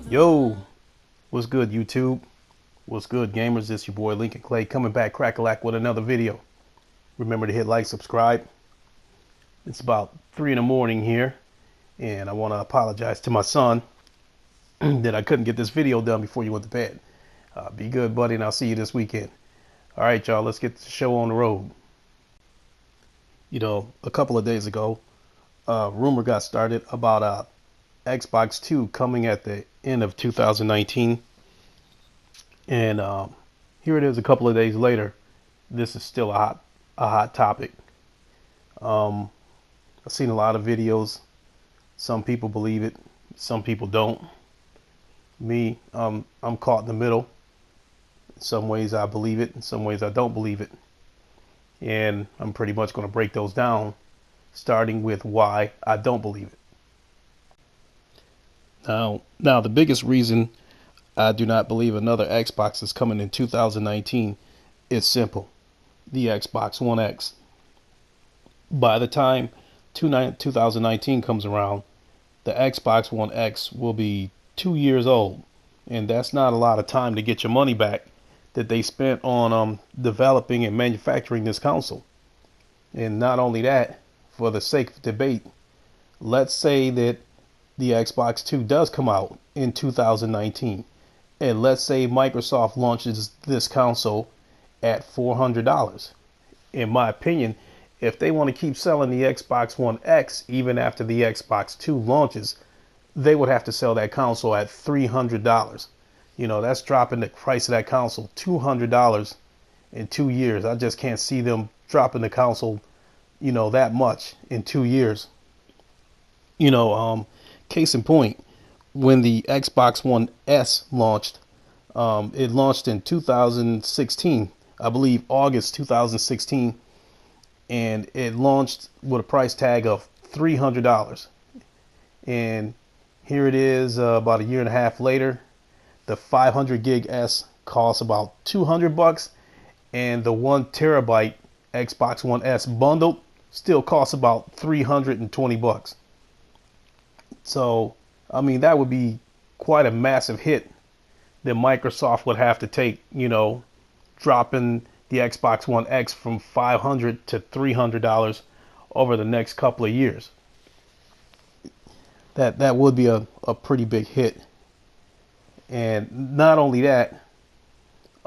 Yo, what's good, YouTube? What's good, gamers? It's your boy Lincoln Clay coming back crack-a-lack with another video. Remember to hit like, subscribe. It's about 3 in the morning here, and I want to apologize to my son that I couldn't get this video done before you went to bed. Be good, buddy, and I'll see you this weekend. All right, y'all, let's get the show on the road. A couple of days ago, rumor got started about Xbox 2 coming at the end of 2019. And here it is a couple of days later. This is still a hot topic. I've seen a lot of videos. Some people believe it, some people don't. Me, I'm caught in the middle. In some ways I believe it, in some ways I don't believe it. And I'm pretty much going to break those down, starting with why I don't believe it. Now the biggest reason I do not believe another Xbox is coming in 2019 is simple. The Xbox One X. By the time 2019 comes around, the Xbox One X will be 2 years old. And that's not a lot of time to get your money back that they spent on developing and manufacturing this console. And not only that, for the sake of debate, let's say that the Xbox 2 does come out in 2019. And let's say Microsoft launches this console at $400. In my opinion, if they want to keep selling the Xbox One X even after the Xbox 2 launches, they would have to sell that console at $300. That's dropping the price of that console $200 in 2 years. I just can't see them dropping the console, that much in 2 years. Case in point, when the Xbox One S launched, it launched in 2016, I believe August 2016, and it launched with a price tag of $300. And here it is, about a year and a half later. The 500 gig S costs about $200, and the 1 terabyte Xbox One S bundled still costs about $320. So, that would be quite a massive hit that Microsoft would have to take, dropping the Xbox One X from $500 to $300 over the next couple of years. That would be a pretty big hit. And not only that,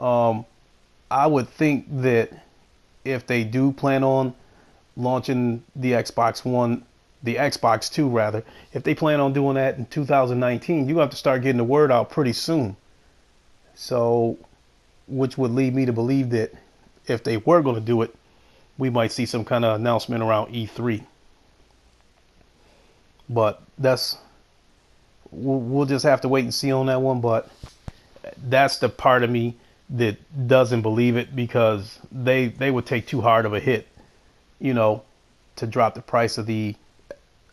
I would think that if they do plan on launching the Xbox 2 rather, if they plan on doing that in 2019, you have to start getting the word out pretty soon. So, which would lead me to believe that if they were going to do it, we might see some kind of announcement around E3. But we'll just have to wait and see on that one. But that's the part of me that doesn't believe it, because they would take too hard of a hit, to drop the price of the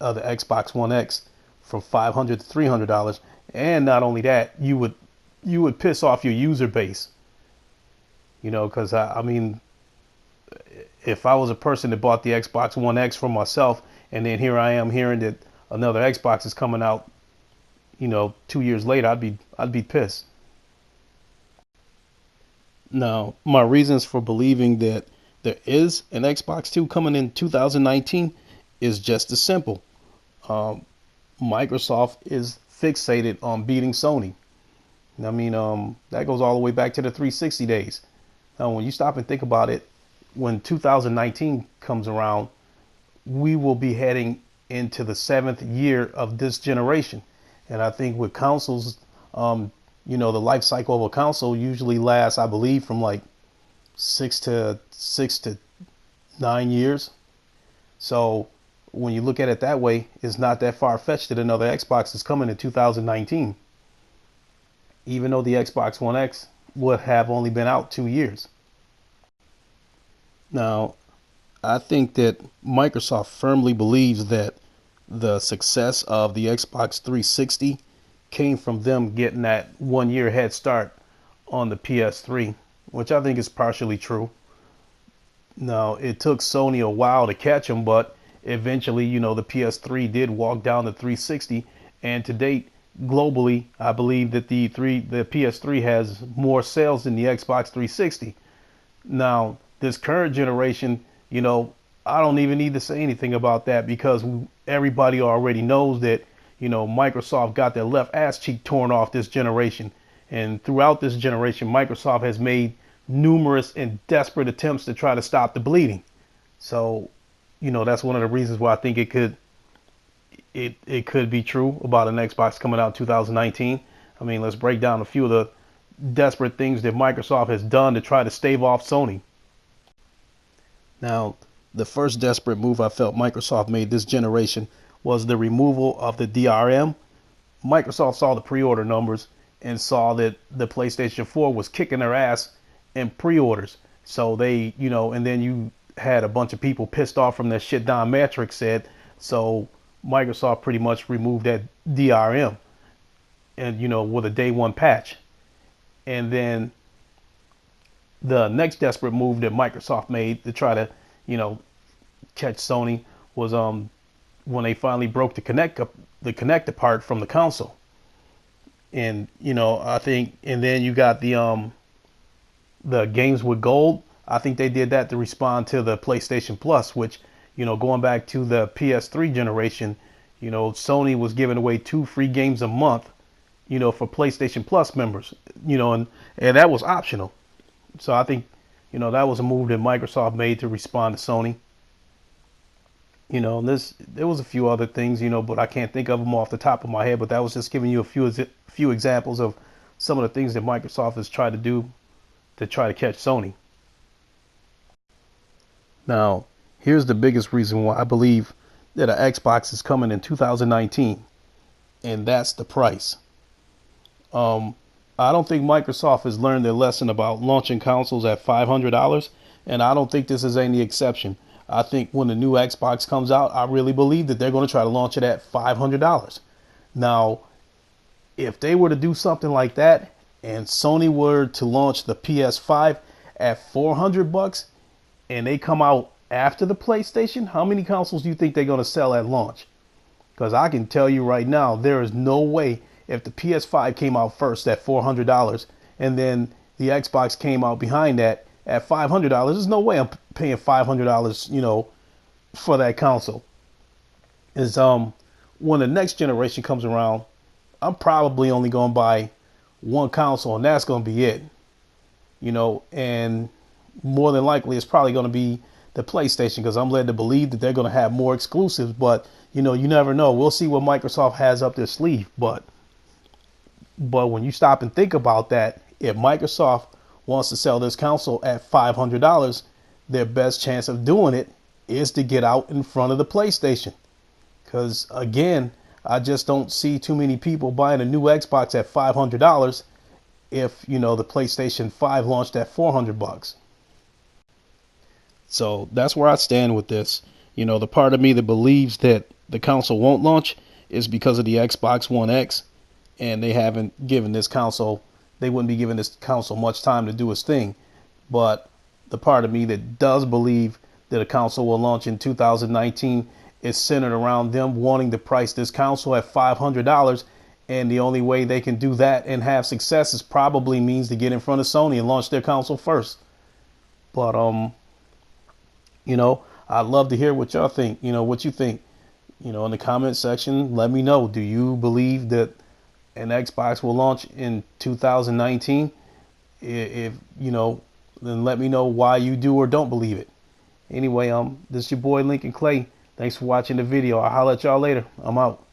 Xbox One X from $500 to $300. And not only that, you would piss off your user base, because if I was a person that bought the Xbox One X for myself, and then here I am hearing that another Xbox is coming out, 2 years later, I'd be pissed. Now, my reasons for believing that there is an Xbox 2 coming in 2019 is just as simple. Microsoft is fixated on beating Sony. That goes all the way back to the 360 days. Now, when you stop and think about it, when 2019 comes around, we will be heading into the 7th year of this generation. And I think with consoles, the life cycle of a console usually lasts, I believe, from like 6 to 9 years. So when you look at it that way, it's not that far-fetched that another Xbox is coming in 2019, even though the Xbox One X would have only been out 2 years. Now, I think that Microsoft firmly believes that the success of the Xbox 360 came from them getting that 1 year head start on the PS3, which I think is partially true. Now, it took Sony a while to catch them, but eventually, the PS3 did walk down the 360, and to date, globally, I believe that the PS3 has more sales than the Xbox 360. Now, this current generation, I don't even need to say anything about that because everybody already knows that, Microsoft got their left ass cheek torn off this generation. And throughout this generation, Microsoft has made numerous and desperate attempts to try to stop the bleeding. So, that's one of the reasons why I think it could be true about an Xbox coming out in 2019. I mean, let's break down a few of the desperate things that Microsoft has done to try to stave off Sony. Now, the first desperate move I felt Microsoft made this generation was the removal of the DRM. Microsoft saw the pre-order numbers and saw that the PlayStation 4 was kicking their ass in pre-orders. So they, and then you had a bunch of people pissed off from that shit Don Matrix said. So Microsoft pretty much removed that DRM and, with a day one patch. And then the next desperate move that Microsoft made to try to, catch Sony was when they finally broke the Kinect apart from the console. And I think, and then you got the games with gold. I think they did that to respond to the PlayStation Plus, which, going back to the PS3 generation, Sony was giving away 2 free games a month, for PlayStation Plus members, and that was optional. So I think, that was a move that Microsoft made to respond to Sony. There was a few other things, but I can't think of them off the top of my head. But that was just giving you a few examples of some of the things that Microsoft has tried to do to try to catch Sony. Now, here's the biggest reason why I believe that an Xbox is coming in 2019, and that's the price. I don't think Microsoft has learned their lesson about launching consoles at $500, and I don't think this is any exception. I think when the new Xbox comes out, I really believe that they're going to try to launch it at $500. Now, if they were to do something like that and Sony were to launch the PS5 at $400 and they come out after the PlayStation, how many consoles do you think they're going to sell at launch? Because I can tell you right now, there is no way if the PS5 came out first at $400 and then the Xbox came out behind that at $500, there's no way I'm paying $500, for that console. Is when the next generation comes around, I'm probably only going to buy one console, and that's going to be it. And more than likely, it's probably going to be the PlayStation because I'm led to believe that they're going to have more exclusives. But you never know. We'll see what Microsoft has up their sleeve. But when you stop and think about that, if Microsoft wants to sell this console at $500, their best chance of doing it is to get out in front of the PlayStation. Because again, I just don't see too many people buying a new Xbox at $500 if, the PlayStation 5 launched at $400. So that's where I stand with this. The part of me that believes that the console won't launch is because of the Xbox One X, and they haven't given this console, they wouldn't be giving this console much time to do its thing. But the part of me that does believe that a console will launch in 2019 is centered around them wanting to price this console at $500. And the only way they can do that and have success is probably means to get in front of Sony and launch their console first. But, I'd love to hear what y'all think, what you think, in the comment section. Let me know. Do you believe that an Xbox will launch in 2019? If then let me know why you do or don't believe it. Anyway, this is your boy Lincoln Clay. Thanks for watching the video. I'll holler at y'all later. I'm out.